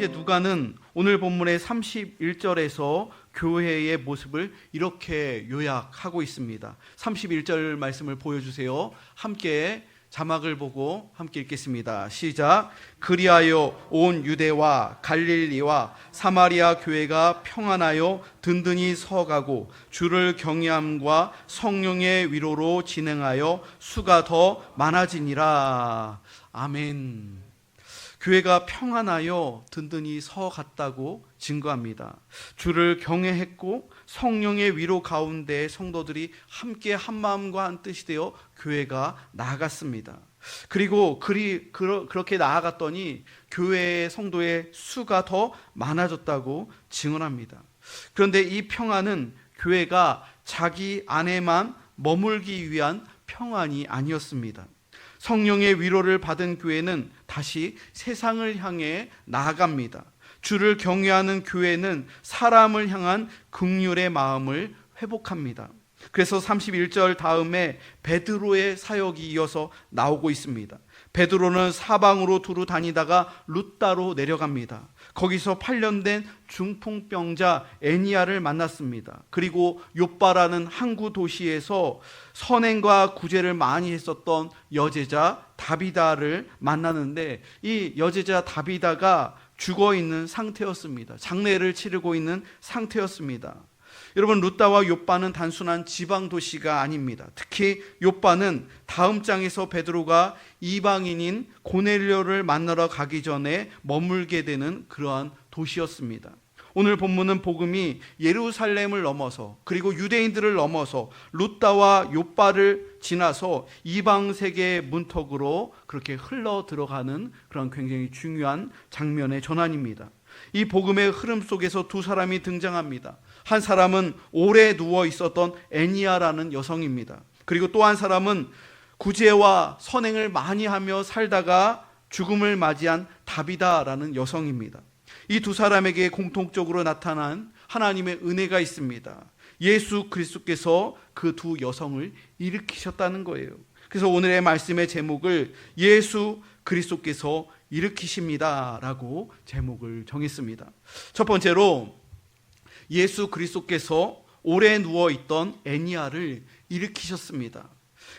이제 누가는 오늘 본문의 31절에서 교회의 모습을 이렇게 요약하고 있습니다. 31절 말씀을 보여주세요. 함께 자막을 보고 함께 읽겠습니다. 시작. 그리하여 온 유대와 갈릴리와 사마리아 교회가 평안하여 든든히 서가고 주를 경외함과 성령의 위로로 진행하여 수가 더 많아지니라. 아멘. 교회가 평안하여 든든히 서갔다고 증거합니다. 주를 경외했고 성령의 위로 가운데 성도들이 함께 한 마음과 한 뜻이 되어 교회가 나아갔습니다. 그리고 그렇게 나아갔더니 교회의 성도의 수가 더 많아졌다고 증언합니다. 그런데 이 평안은 교회가 자기 안에만 머물기 위한 평안이 아니었습니다. 성령의 위로를 받은 교회는 다시 세상을 향해 나아갑니다. 주를 경외하는 교회는 사람을 향한 긍휼의 마음을 회복합니다. 그래서 31절 다음에 베드로의 사역이 이어서 나오고 있습니다. 베드로는 사방으로 두루 다니다가 룻다로 내려갑니다. 거기서 8년 된 중풍병자 애니야를 만났습니다. 그리고 욥바라는 항구 도시에서 선행과 구제를 많이 했었던 여제자 다비다를 만나는데 이 여제자 다비다가 죽어있는 상태였습니다. 장례를 치르고 있는 상태였습니다. 여러분, 룻다와 욥바는 단순한 지방 도시가 아닙니다. 특히 욥바는 다음 장에서 베드로가 이방인인 고넬료를 만나러 가기 전에 머물게 되는 그러한 도시였습니다. 오늘 본문은 복음이 예루살렘을 넘어서 그리고 유대인들을 넘어서 룻다와 욥바를 지나서 이방 세계의 문턱으로 그렇게 흘러 들어가는 그런 굉장히 중요한 장면의 전환입니다. 이 복음의 흐름 속에서 두 사람이 등장합니다. 한 사람은 오래 누워 있었던 애니야라는 여성입니다. 그리고 또 한 사람은 구제와 선행을 많이 하며 살다가 죽음을 맞이한 다비다라는 여성입니다. 이 두 사람에게 공통적으로 나타난 하나님의 은혜가 있습니다. 예수 그리스도께서 그 두 여성을 일으키셨다는 거예요. 그래서 오늘의 말씀의 제목을 예수 그리스도께서 일으키십니다 라고 제목을 정했습니다. 첫 번째로 예수 그리스도께서 오래 누워있던 애니야를 일으키셨습니다.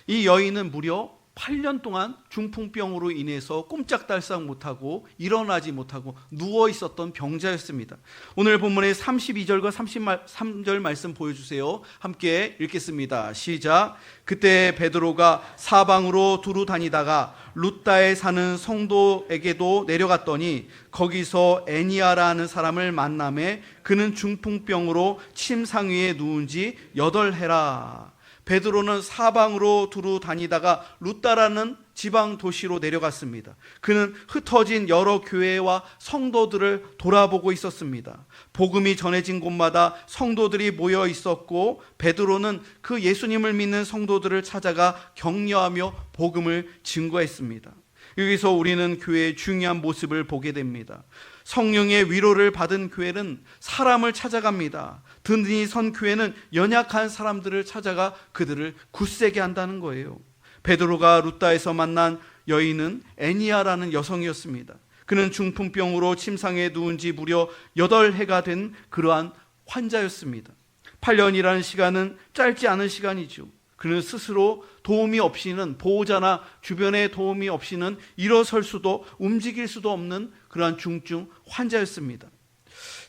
이 여인은 무려 8년 동안 중풍병으로 인해서 꼼짝달싹 못하고 일어나지 못하고 누워있었던 병자였습니다. 오늘 본문의 32절과 33절 말씀 보여주세요. 함께 읽겠습니다. 시작. 그때 베드로가 사방으로 두루 다니다가 룻다에 사는 성도에게도 내려갔더니 거기서 애니야라는 사람을 만나매 그는 중풍병으로 침상 위에 누운 지 8해라. 베드로는 사방으로 두루 다니다가 룻다라는 지방 도시로 내려갔습니다. 그는 흩어진 여러 교회와 성도들을 돌아보고 있었습니다. 복음이 전해진 곳마다 성도들이 모여 있었고 베드로는 그 예수님을 믿는 성도들을 찾아가 격려하며 복음을 증거했습니다. 여기서 우리는 교회의 중요한 모습을 보게 됩니다. 성령의 위로를 받은 교회는 사람을 찾아갑니다. 든든히 선 교회는 연약한 사람들을 찾아가 그들을 굳세게 한다는 거예요. 베드로가 룻다에서 만난 여인은 애니야라는 여성이었습니다. 그는 중풍병으로 침상에 누운 지 무려 8해가 된 그러한 환자였습니다. 8년이라는 시간은 짧지 않은 시간이죠. 그는 스스로 도움이 없이는, 보호자나 주변의 도움이 없이는 일어설 수도 움직일 수도 없는 그러한 중증 환자였습니다.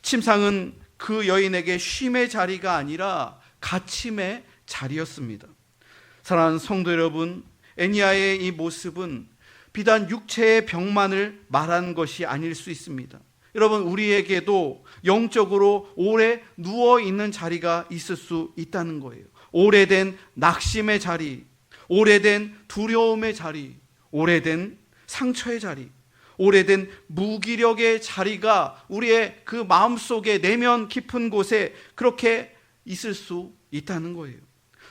침상은 그 여인에게 쉼의 자리가 아니라 갇힘의 자리였습니다. 사랑하는 성도 여러분, 애니야의 이 모습은 비단 육체의 병만을 말하는 것이 아닐 수 있습니다. 여러분, 우리에게도 영적으로 오래 누워있는 자리가 있을 수 있다는 거예요. 오래된 낙심의 자리, 오래된 두려움의 자리, 오래된 상처의 자리, 오래된 무기력의 자리가 우리의 그 마음속에 내면 깊은 곳에 그렇게 있을 수 있다는 거예요.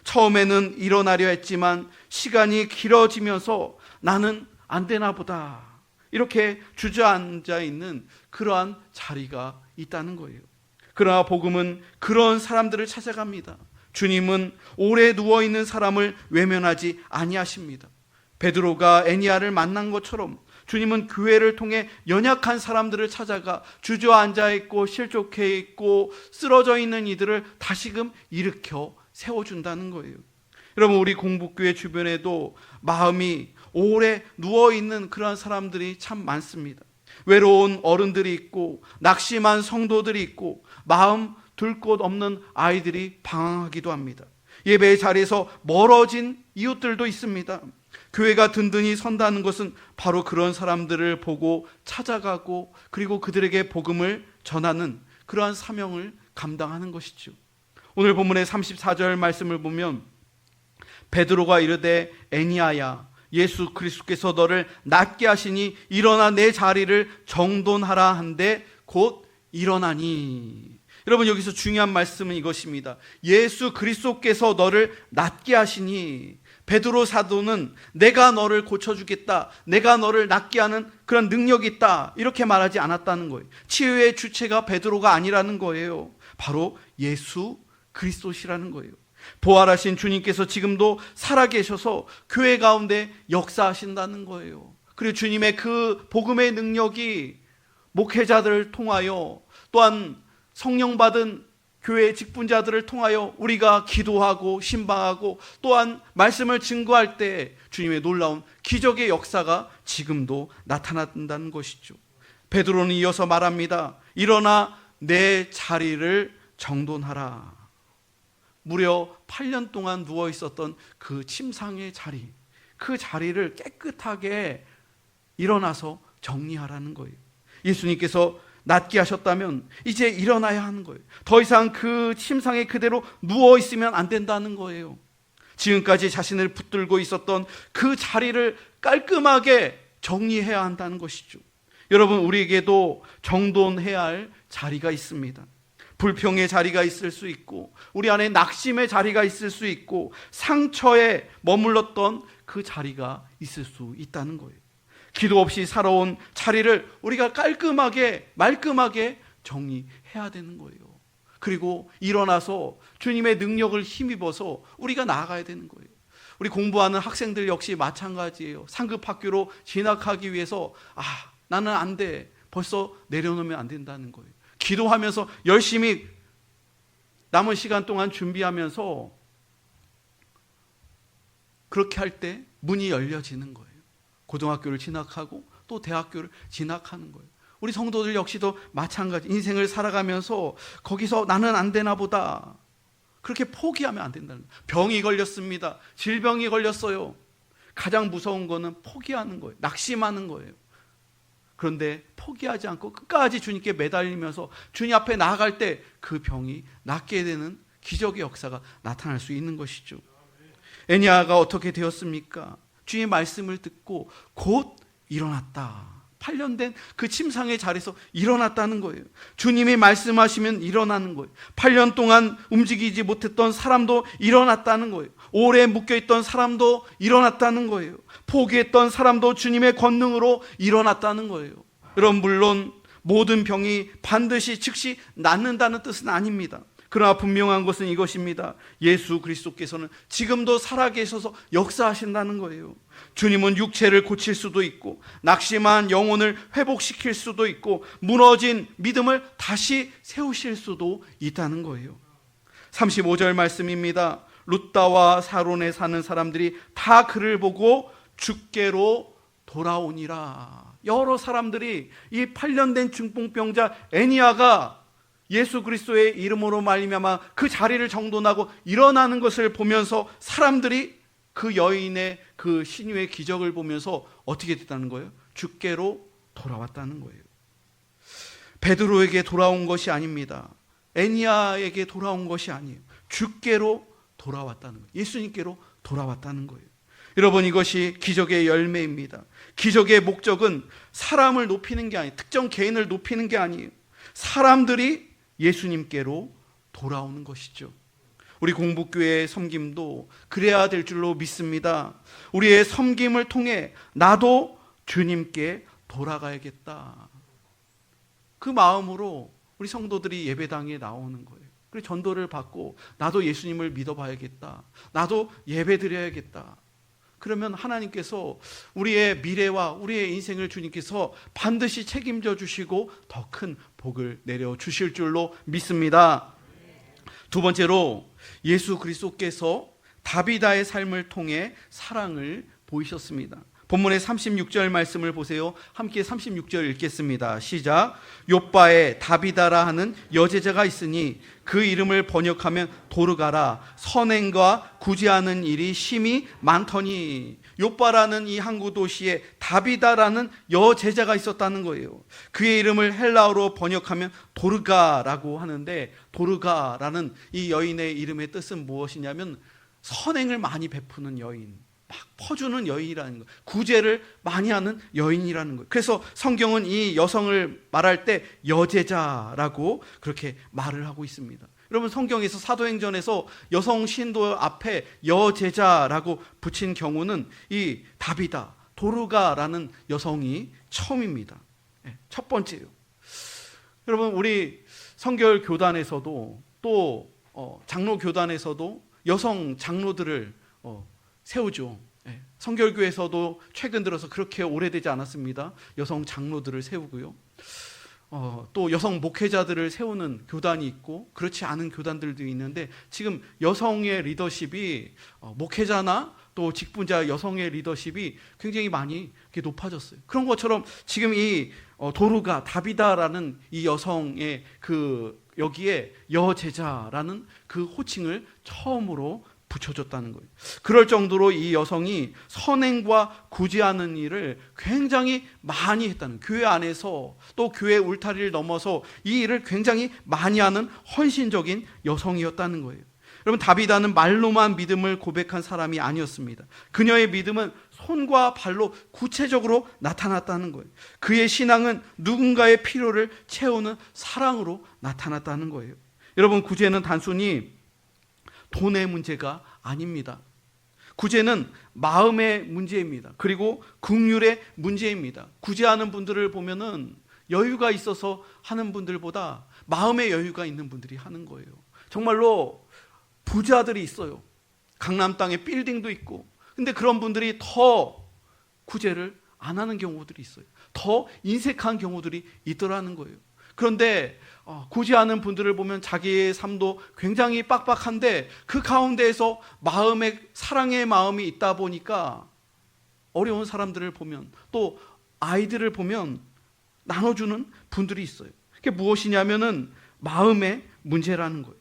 처음에는 일어나려 했지만 시간이 길어지면서 나는 안 되나 보다 이렇게 주저앉아 있는 그러한 자리가 있다는 거예요. 그러나 복음은 그런 사람들을 찾아갑니다. 주님은 오래 누워있는 사람을 외면하지 아니하십니다. 베드로가 애니야를 만난 것처럼 주님은 교회를 통해 연약한 사람들을 찾아가 주저앉아 있고 실족해 있고 쓰러져 있는 이들을 다시금 일으켜 세워준다는 거예요. 여러분, 우리 공복교회 주변에도 마음이 오래 누워있는 그러한 사람들이 참 많습니다. 외로운 어른들이 있고 낙심한 성도들이 있고 마음 둘 곳 없는 아이들이 방황하기도 합니다. 예배의 자리에서 멀어진 이웃들도 있습니다. 교회가 든든히 선다는 것은 바로 그런 사람들을 보고 찾아가고 그리고 그들에게 복음을 전하는 그러한 사명을 감당하는 것이죠. 오늘 본문의 34절 말씀을 보면 베드로가 이르되 애니야야 예수 그리스도께서 너를 낫게 하시니 일어나 내 자리를 정돈하라 한데 곧 일어나니. 여러분, 여기서 중요한 말씀은 이것입니다. 예수 그리스도께서 너를 낫게 하시니, 베드로 사도는 내가 너를 고쳐주겠다, 내가 너를 낫게 하는 그런 능력이 있다, 이렇게 말하지 않았다는 거예요. 치유의 주체가 베드로가 아니라는 거예요. 바로 예수 그리스도시라는 거예요. 부활하신 주님께서 지금도 살아계셔서 교회 가운데 역사하신다는 거예요. 그리고 주님의 그 복음의 능력이 목회자들을 통하여, 또한 성령 받은 교회 직분자들을 통하여 우리가 기도하고 신방하고 또한 말씀을 증거할 때 주님의 놀라운 기적의 역사가 지금도 나타난다는 것이죠. 베드로는 이어서 말합니다. 일어나 내 자리를 정돈하라. 무려 8년 동안 누워 있었던 그 침상의 자리, 그 자리를 깨끗하게 일어나서 정리하라는 거예요. 예수님께서 낫게 하셨다면 이제 일어나야 하는 거예요. 더 이상 그 침상에 그대로 누워 있으면 안 된다는 거예요. 지금까지 자신을 붙들고 있었던 그 자리를 깔끔하게 정리해야 한다는 것이죠. 여러분, 우리에게도 정돈해야 할 자리가 있습니다. 불평의 자리가 있을 수 있고 우리 안에 낙심의 자리가 있을 수 있고 상처에 머물렀던 그 자리가 있을 수 있다는 거예요. 기도 없이 살아온 자리를 우리가 깔끔하게 말끔하게 정리해야 되는 거예요. 그리고 일어나서 주님의 능력을 힘입어서 우리가 나아가야 되는 거예요. 우리 공부하는 학생들 역시 마찬가지예요. 상급 학교로 진학하기 위해서 나는 안 돼, 벌써 내려놓으면 안 된다는 거예요. 기도하면서 열심히 남은 시간 동안 준비하면서 그렇게 할 때 문이 열려지는 거예요. 고등학교를 진학하고 또 대학교를 진학하는 거예요. 우리 성도들 역시도 마찬가지. 인생을 살아가면서 거기서 나는 안 되나 보다, 그렇게 포기하면 안 된다는 거예요. 병이 걸렸습니다. 질병이 걸렸어요. 가장 무서운 거는 포기하는 거예요. 낙심하는 거예요. 그런데 포기하지 않고 끝까지 주님께 매달리면서 주님 앞에 나아갈 때 그 병이 낫게 되는 기적의 역사가 나타날 수 있는 것이죠. 애니야가 어떻게 되었습니까? 주님의 말씀을 듣고 곧 일어났다. 8년 된 그 침상의 자리에서 일어났다는 거예요. 주님이 말씀하시면 일어나는 거예요. 8년 동안 움직이지 못했던 사람도 일어났다는 거예요. 오래 묶여있던 사람도 일어났다는 거예요. 포기했던 사람도 주님의 권능으로 일어났다는 거예요. 여러분, 물론 모든 병이 반드시 즉시 낫는다는 뜻은 아닙니다. 그러나 분명한 것은 이것입니다. 예수 그리스도께서는 지금도 살아계셔서 역사하신다는 거예요. 주님은 육체를 고칠 수도 있고 낙심한 영혼을 회복시킬 수도 있고 무너진 믿음을 다시 세우실 수도 있다는 거예요. 35절 말씀입니다. 룻다와 사론에 사는 사람들이 다 그를 보고 주께로 돌아오니라. 여러 사람들이 이 8년 된 중풍병자 애니야가 예수 그리스도의 이름으로 말미암아 그 자리를 정돈하고 일어나는 것을 보면서 사람들이 그 여인의 그 신유의 기적을 보면서 어떻게 됐다는 거예요? 주께로 돌아왔다는 거예요. 베드로에게 돌아온 것이 아닙니다. 애니야에게 돌아온 것이 아니에요. 주께로 돌아왔다는 거예요. 예수님께로 돌아왔다는 거예요. 여러분, 이것이 기적의 열매입니다. 기적의 목적은 사람을 높이는 게 아니에요. 특정 개인을 높이는 게 아니에요. 사람들이 예수님께로 돌아오는 것이죠. 우리 공복교회의 섬김도 그래야 될 줄로 믿습니다. 우리의 섬김을 통해 나도 주님께 돌아가야겠다, 그 마음으로 우리 성도들이 예배당에 나오는 거예요. 그리고 전도를 받고 나도 예수님을 믿어봐야겠다, 나도 예배 드려야겠다, 그러면 하나님께서 우리의 미래와 우리의 인생을 주님께서 반드시 책임져 주시고 더 큰 복을 내려 주실 줄로 믿습니다. 두 번째로 예수 그리스도께서 다비다의 삶을 통해 사랑을 보이셨습니다. 본문의 36절 말씀을 보세요. 함께 36절 읽겠습니다. 시작. 욥바에 다비다라 하는 여제자가 있으니 그 이름을 번역하면 도르가라. 선행과 구제하는 일이 심히 많더니. 욥바라는 이 항구 도시에 다비다라는 여제자가 있었다는 거예요. 그의 이름을 헬라어로 번역하면 도르가라고 하는데, 도르가라는 이 여인의 이름의 뜻은 무엇이냐면 선행을 많이 베푸는 여인, 막 퍼주는 여인이라는 거, 구제를 많이 하는 여인이라는 거예요. 그래서 성경은 이 여성을 말할 때 여제자라고 그렇게 말을 하고 있습니다. 여러분, 성경에서 사도행전에서 여성 신도 앞에 여제자라고 붙인 경우는 이 다비다, 도르가라는 여성이 처음입니다. 첫 번째예요. 여러분, 우리 성결 교단에서도 또 장로 교단에서도 여성 장로들을 세우죠. 성결교에서도 최근 들어서 그렇게 오래되지 않았습니다. 여성 장로들을 세우고요. 또 여성 목회자들을 세우는 교단이 있고 그렇지 않은 교단들도 있는데, 지금 여성의 리더십이 목회자나 또 직분자 여성의 리더십이 굉장히 많이 높아졌어요. 그런 것처럼 지금 이 도르가 다비다라는 이 여성의 여기에 여제자라는 그 호칭을 처음으로 붙여줬다는 거예요. 그럴 정도로 이 여성이 선행과 구제하는 일을 굉장히 많이 했다는, 교회 안에서 또 교회 울타리를 넘어서 이 일을 굉장히 많이 하는 헌신적인 여성이었다는 거예요. 여러분, 다비다는 말로만 믿음을 고백한 사람이 아니었습니다. 그녀의 믿음은 손과 발로 구체적으로 나타났다는 거예요. 그의 신앙은 누군가의 필요를 채우는 사랑으로 나타났다는 거예요. 여러분, 구제는 단순히 돈의 문제가 아닙니다. 구제는 마음의 문제입니다. 그리고 긍휼의 문제입니다. 구제하는 분들을 보면은 여유가 있어서 하는 분들보다 마음의 여유가 있는 분들이 하는 거예요. 정말로 부자들이 있어요. 강남 땅에 빌딩도 있고. 근데 그런 분들이 더 구제를 안 하는 경우들이 있어요. 더 인색한 경우들이 있더라는 거예요. 그런데 구제하는 분들을 보면 자기의 삶도 굉장히 빡빡한데 그 가운데에서 마음에 사랑의 마음이 있다 보니까 어려운 사람들을 보면, 또 아이들을 보면 나눠주는 분들이 있어요. 그게 무엇이냐면은 마음의 문제라는 거예요.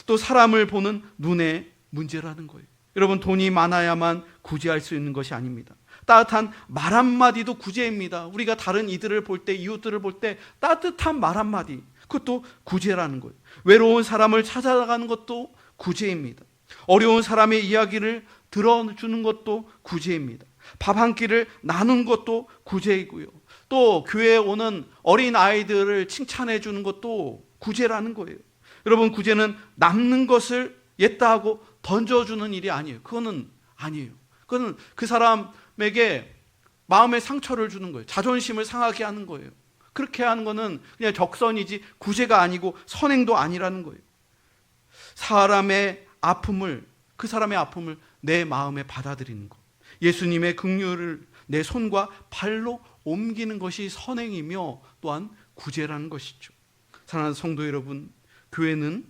또 사람을 보는 눈의 문제라는 거예요. 여러분, 돈이 많아야만 구제할 수 있는 것이 아닙니다. 따뜻한 말 한마디도 구제입니다. 우리가 다른 이들을 볼 때, 이웃들을 볼 때 따뜻한 말 한마디, 그것도 구제라는 거예요. 외로운 사람을 찾아가는 것도 구제입니다. 어려운 사람의 이야기를 들어주는 것도 구제입니다. 밥 한 끼를 나눈 것도 구제이고요. 또 교회에 오는 어린 아이들을 칭찬해 주는 것도 구제라는 거예요. 여러분, 구제는 남는 것을 옛다 하고 던져주는 일이 아니에요. 그거는 아니에요. 그거는 그 사람에게 마음의 상처를 주는 거예요. 자존심을 상하게 하는 거예요. 그렇게 하는 거는 그냥 적선이지 구제가 아니고 선행도 아니라는 거예요. 사람의 아픔을, 그 사람의 아픔을 내 마음에 받아들이는 것, 예수님의 긍휼을 내 손과 발로 옮기는 것이 선행이며 또한 구제라는 것이죠. 사랑하는 성도 여러분, 교회는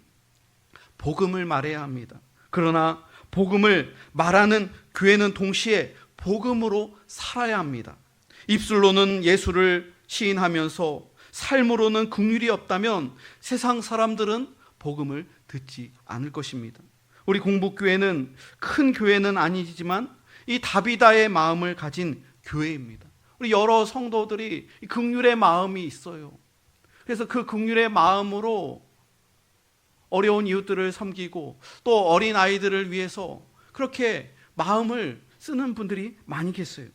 복음을 말해야 합니다. 그러나 복음을 말하는 교회는 동시에 복음으로 살아야 합니다. 입술로는 예수를 시인하면서 삶으로는 긍휼이 없다면 세상 사람들은 복음을 듣지 않을 것입니다. 우리 공복교회는 큰 교회는 아니지만 이 다비다의 마음을 가진 교회입니다. 우리 여러 성도들이 긍휼의 마음이 있어요. 그래서 그 긍휼의 마음으로 어려운 이웃들을 섬기고 또 어린 아이들을 위해서 그렇게 마음을 쓰는 분들이 많이 계세요.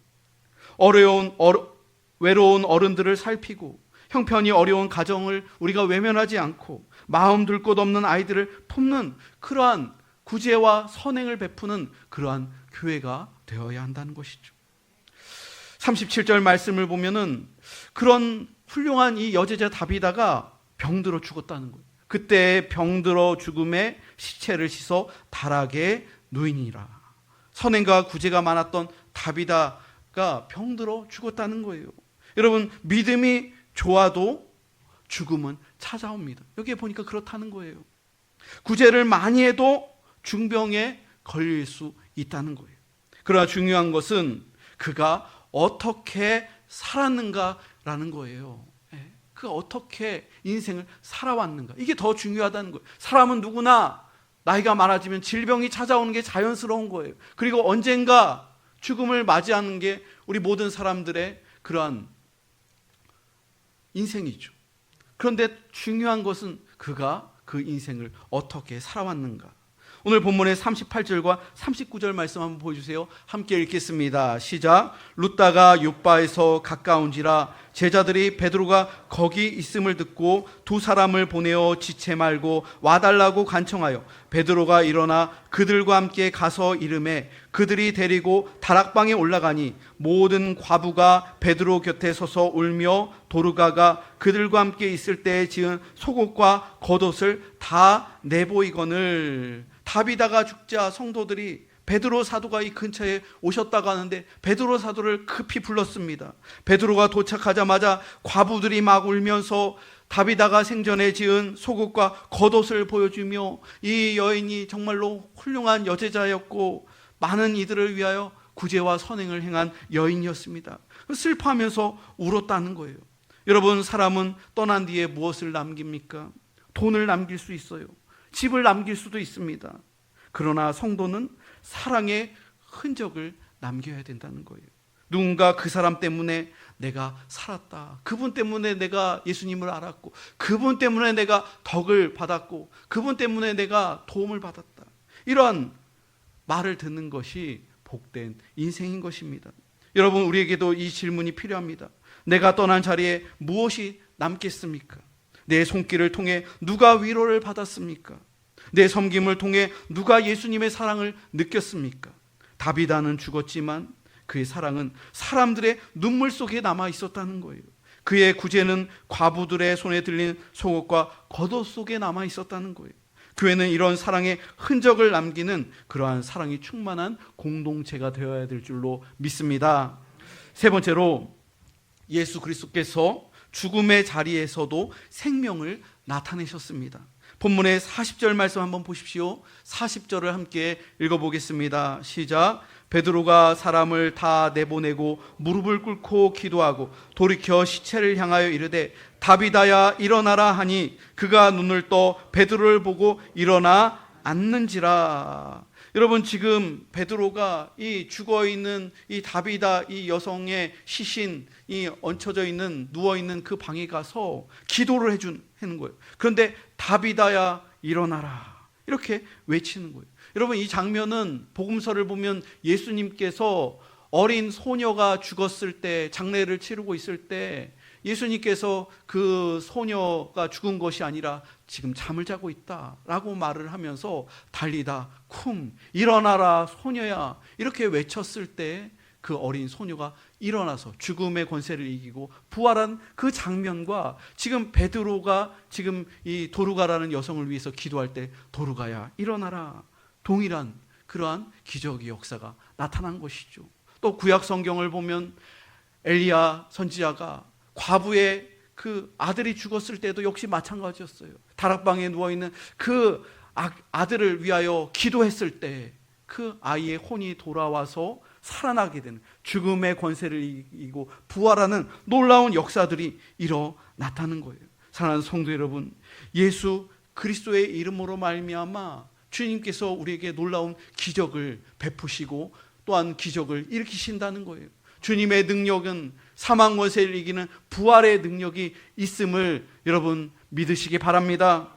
외로운 어른들을 살피고 형편이 어려운 가정을 우리가 외면하지 않고 마음 둘 곳 없는 아이들을 품는 그러한 구제와 선행을 베푸는 그러한 교회가 되어야 한다는 것이죠. 37절 말씀을 보면은 그런 훌륭한 이 여제자 다비다가 병들어 죽었다는 거예요. 그때 병들어 죽음에 시체를 씻어 다락에 누이니라. 선행과 구제가 많았던 다비다가 병들어 죽었다는 거예요. 여러분, 믿음이 좋아도 죽음은 찾아옵니다. 여기에 보니까 그렇다는 거예요. 구제를 많이 해도 중병에 걸릴 수 있다는 거예요. 그러나 중요한 것은 그가 어떻게 살았는가라는 거예요. 그가 어떻게 인생을 살아왔는가, 이게 더 중요하다는 거예요. 사람은 누구나 나이가 많아지면 질병이 찾아오는 게 자연스러운 거예요. 그리고 언젠가 죽음을 맞이하는 게 우리 모든 사람들의 그러한 인생이죠. 그런데 중요한 것은 그가 그 인생을 어떻게 살아왔는가. 오늘 본문의 38절과 39절 말씀 한번 보여주세요. 함께 읽겠습니다. 시작. 룻다가 욥바에서 가까운지라 제자들이 베드로가 거기 있음을 듣고 두 사람을 보내어 지체 말고 와달라고 간청하여 베드로가 일어나 그들과 함께 가서 이르매 그들이 데리고 다락방에 올라가니 모든 과부가 베드로 곁에 서서 울며 도르가가 그들과 함께 있을 때에 지은 속옷과 겉옷을 다 내보이거늘. 다비다가 죽자 성도들이 베드로 사도가 이 근처에 오셨다고 하는데 베드로 사도를 급히 불렀습니다. 베드로가 도착하자마자 과부들이 막 울면서 다비다가 생전에 지은 속옷과 겉옷을 보여주며 이 여인이 정말로 훌륭한 여제자였고 많은 이들을 위하여 구제와 선행을 행한 여인이었습니다. 슬퍼하면서 울었다는 거예요. 여러분, 사람은 떠난 뒤에 무엇을 남깁니까? 돈을 남길 수 있어요. 집을 남길 수도 있습니다. 그러나 성도는 사랑의 흔적을 남겨야 된다는 거예요. 누군가 그 사람 때문에 내가 살았다, 그분 때문에 내가 예수님을 알았고, 그분 때문에 내가 덕을 받았고, 그분 때문에 내가 도움을 받았다, 이러한 말을 듣는 것이 복된 인생인 것입니다. 여러분, 우리에게도 이 질문이 필요합니다. 내가 떠난 자리에 무엇이 남겠습니까? 내 손길을 통해 누가 위로를 받았습니까? 내 섬김을 통해 누가 예수님의 사랑을 느꼈습니까? 다비다는 죽었지만 그의 사랑은 사람들의 눈물 속에 남아 있었다는 거예요. 그의 구제는 과부들의 손에 들린 속옷과 겉옷 속에 남아 있었다는 거예요. 교회는 이런 사랑의 흔적을 남기는 그러한 사랑이 충만한 공동체가 되어야 될 줄로 믿습니다. 세 번째로, 예수 그리스도께서 죽음의 자리에서도 생명을 나타내셨습니다. 본문의 40절 말씀 한번 보십시오. 40절을 함께 읽어보겠습니다. 시작. 베드로가 사람을 다 내보내고 무릎을 꿇고 기도하고 돌이켜 시체를 향하여 이르되 다비다야 일어나라 하니 그가 눈을 떠 베드로를 보고 일어나 앉는지라. 여러분, 지금 베드로가 이 죽어있는 이 다비다 이 여성의 시신이 얹혀져 있는, 누워있는 그 방에 가서 기도를 해주는 거예요. 그런데 다비다야 일어나라, 이렇게 외치는 거예요. 여러분, 이 장면은 복음서를 보면 예수님께서 어린 소녀가 죽었을 때, 장례를 치르고 있을 때 예수님께서 그 소녀가 죽은 것이 아니라 지금 잠을 자고 있다라고 말을 하면서 달리다 쿰, 일어나라 소녀야, 이렇게 외쳤을 때 그 어린 소녀가 일어나서 죽음의 권세를 이기고 부활한 그 장면과 지금 베드로가 지금 이 도르가라는 여성을 위해서 기도할 때 도르가야 일어나라, 동일한 그러한 기적의 역사가 나타난 것이죠. 또 구약 성경을 보면 엘리야 선지자가 과부의 그 아들이 죽었을 때도 역시 마찬가지였어요. 다락방에 누워있는 그 아들을 위하여 기도했을 때 그 아이의 혼이 돌아와서 살아나게 되는, 죽음의 권세를 이기고 부활하는 놀라운 역사들이 일어났다는 거예요. 사랑하는 성도 여러분, 예수 그리스도의 이름으로 말미암아 주님께서 우리에게 놀라운 기적을 베푸시고 또한 기적을 일으키신다는 거예요. 주님의 능력은 사망 권세를 이기는 부활의 능력이 있음을 여러분 믿으시기 바랍니다.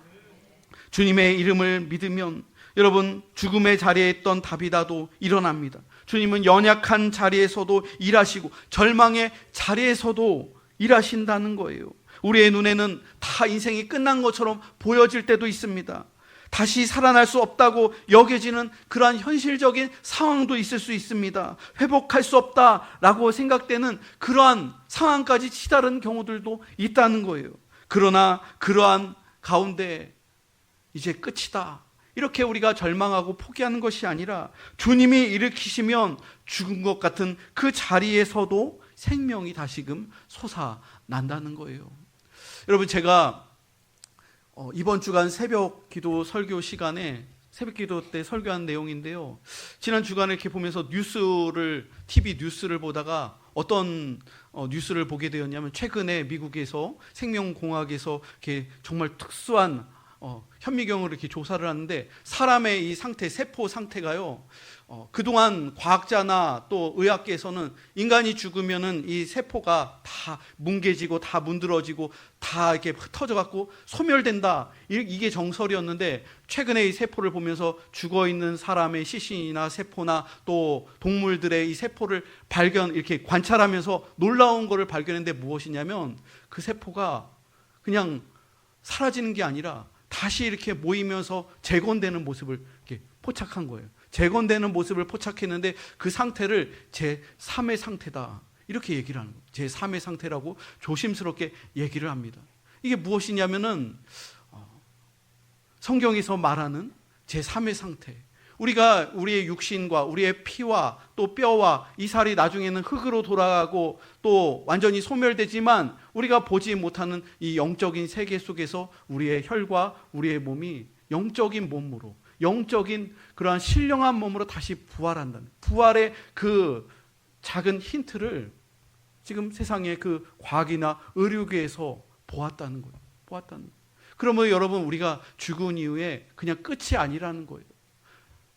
주님의 이름을 믿으면 여러분, 죽음의 자리에 있던 다비다도 일어납니다. 주님은 연약한 자리에서도 일하시고 절망의 자리에서도 일하신다는 거예요. 우리의 눈에는 다 인생이 끝난 것처럼 보여질 때도 있습니다. 다시 살아날 수 없다고 여겨지는 그러한 현실적인 상황도 있을 수 있습니다. 회복할 수 없다라고 생각되는 그러한 상황까지 치달은 경우들도 있다는 거예요. 그러나 그러한 가운데 이제 끝이다, 이렇게 우리가 절망하고 포기하는 것이 아니라 주님이 일으키시면 죽은 것 같은 그 자리에서도 생명이 다시금 솟아난다는 거예요. 여러분, 제가 이번 주간 새벽 기도 설교 시간에 새벽 기도 때 설교한 내용인데요, 지난 주간에 이렇게 보면서 TV 뉴스를 보다가 어떤 뉴스를 보게 되었냐면, 최근에 미국에서 생명공학에서 이렇게 정말 특수한 현미경으로 이렇게 조사를 하는데, 사람의 이 상태, 세포 상태가요, 그동안 과학자나 또 의학계에서는 인간이 죽으면은 이 세포가 다 뭉개지고 다 문드러지고 다 이렇게 흩어져갖고 소멸된다, 이게 정설이었는데, 최근에 이 세포를 보면서 죽어있는 사람의 시신이나 세포나 또 동물들의 이 세포를 이렇게 관찰하면서 놀라운 것을 발견했는데, 무엇이냐면 그 세포가 그냥 사라지는 게 아니라 다시 이렇게 모이면서 재건되는 모습을 이렇게 포착한 거예요. 재건되는 모습을 포착했는데 그 상태를 제3의 상태다, 이렇게 얘기를 하는 거예요. 제3의 상태라고 조심스럽게 얘기를 합니다. 이게 무엇이냐면은 성경에서 말하는 제3의 상태, 우리가 우리의 육신과 우리의 피와 또 뼈와 이 살이 나중에는 흙으로 돌아가고 또 완전히 소멸되지만, 우리가 보지 못하는 이 영적인 세계 속에서 우리의 혈과 우리의 몸이 영적인 몸으로, 영적인 그러한 신령한 몸으로 다시 부활한다는, 부활의 그 작은 힌트를 지금 세상의 그 과학이나 의료계에서 보았다는 거예요. 그러면 여러분, 우리가 죽은 이후에 그냥 끝이 아니라는 거예요.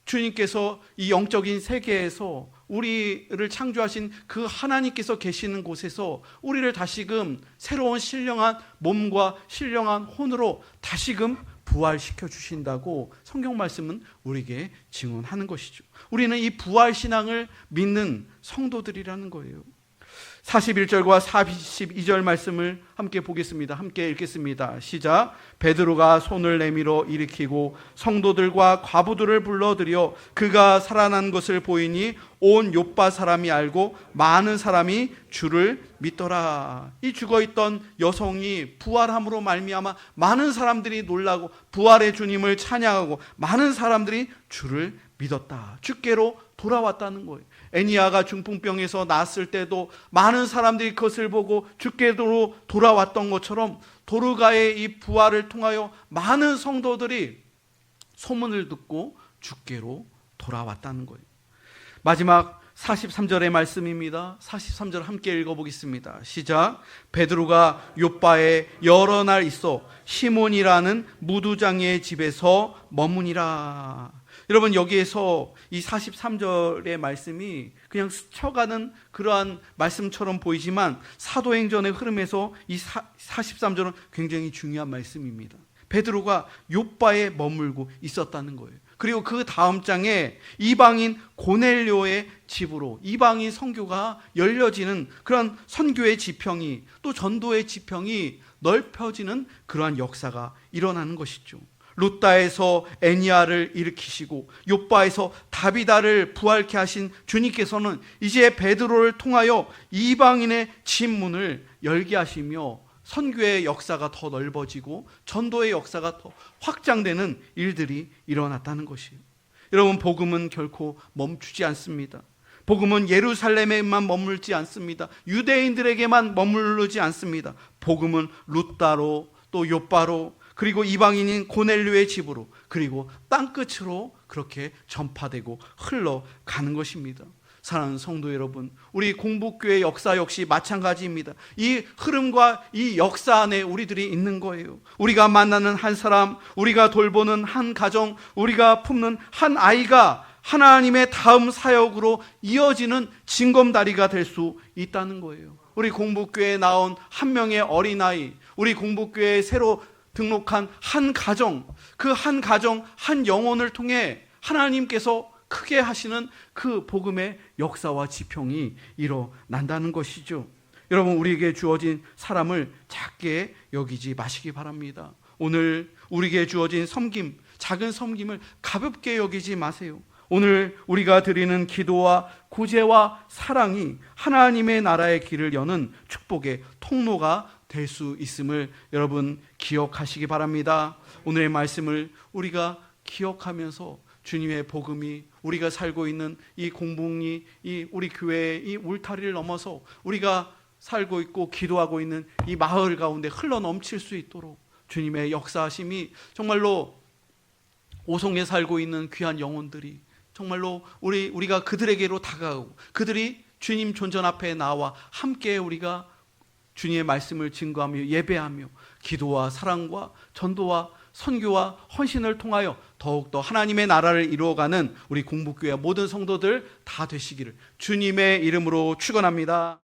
주님께서 이 영적인 세계에서 우리를 창조하신 그 하나님께서 계시는 곳에서 우리를 다시금 새로운 신령한 몸과 신령한 혼으로 다시금 부활시켜 주신다고 성경 말씀은 우리에게 증언하는 것이죠. 우리는 이 부활 신앙을 믿는 성도들이라는 거예요. 41절과 42절 말씀을 함께 보겠습니다. 함께 읽겠습니다. 시작. 베드로가 손을 내밀어 일으키고 성도들과 과부들을 불러들여 그가 살아난 것을 보이니 온 욥바 사람이 알고 많은 사람이 주를 믿더라. 이 죽어있던 여성이 부활함으로 말미암아 많은 사람들이 놀라고 부활의 주님을 찬양하고 많은 사람들이 주를 믿었다. 주께로 돌아왔다는 거예요. 애니아가 중풍병에서 나았을 때도 많은 사람들이 그것을 보고 주께로 돌아왔던 것처럼, 도르가의 이 부활을 통하여 많은 성도들이 소문을 듣고 주께로 돌아왔다는 거예요. 마지막 43절의 말씀입니다. 43절 함께 읽어보겠습니다. 시작. 베드로가 욥바에 여러 날 있어 시몬이라는 무두장의 집에서 머무니라. 여러분, 여기에서 이 43절의 말씀이 그냥 스쳐가는 그러한 말씀처럼 보이지만 사도행전의 흐름에서 이 43절은 굉장히 중요한 말씀입니다. 베드로가 욥바에 머물고 있었다는 거예요. 그리고 그 다음 장에 이방인 고넬료의 집으로, 이방인 선교가 열려지는 그런 선교의 지평이, 또 전도의 지평이 넓혀지는 그러한 역사가 일어나는 것이죠. 루다에서 애니아를 일으키시고 욥바에서 다비다를 부활케 하신 주님께서는 이제 베드로를 통하여 이방인의 집 문을 열게 하시며 선교의 역사가 더 넓어지고 전도의 역사가 더 확장되는 일들이 일어났다는 것이에요. 여러분, 복음은 결코 멈추지 않습니다. 복음은 예루살렘에만 머물지 않습니다. 유대인들에게만 머무르지 않습니다. 복음은 루다로, 또 욥바로, 그리고 이방인인 고넬료의 집으로, 그리고 땅끝으로 그렇게 전파되고 흘러가는 것입니다. 사랑하는 성도 여러분, 우리 공복교회 역사 역시 마찬가지입니다. 이 흐름과 이 역사 안에 우리들이 있는 거예요. 우리가 만나는 한 사람, 우리가 돌보는 한 가정, 우리가 품는 한 아이가 하나님의 다음 사역으로 이어지는 징검다리가 될 수 있다는 거예요. 우리 공복교회에 나온 한 명의 어린아이, 우리 공복교회에 새로 등록한 한 가정, 그 한 가정, 한 영혼을 통해 하나님께서 크게 하시는 그 복음의 역사와 지평이 일어난다는 것이죠. 여러분, 우리에게 주어진 사람을 작게 여기지 마시기 바랍니다. 오늘 우리에게 주어진 섬김, 작은 섬김을 가볍게 여기지 마세요. 오늘 우리가 드리는 기도와 구제와 사랑이 하나님의 나라의 길을 여는 축복의 통로가 될 수 있음을 여러분 기억하시기 바랍니다. 오늘의 말씀을 우리가 기억하면서 주님의 복음이 우리가 살고 있는 이 공북리, 이 우리 교회의 이 울타리를 넘어서 우리가 살고 있고 기도하고 있는 이 마을 가운데 흘러 넘칠 수 있도록 주님의 역사하심이 정말로 오송에 살고 있는 귀한 영혼들이 정말로 우리가 그들에게로 다가가고 그들이 주님 존전 앞에 나와 함께 우리가 주님의 말씀을 증거하며 예배하며 기도와 사랑과 전도와 선교와 헌신을 통하여 더욱더 하나님의 나라를 이루어가는 우리 공북교회 모든 성도들 다 되시기를 주님의 이름으로 축원합니다.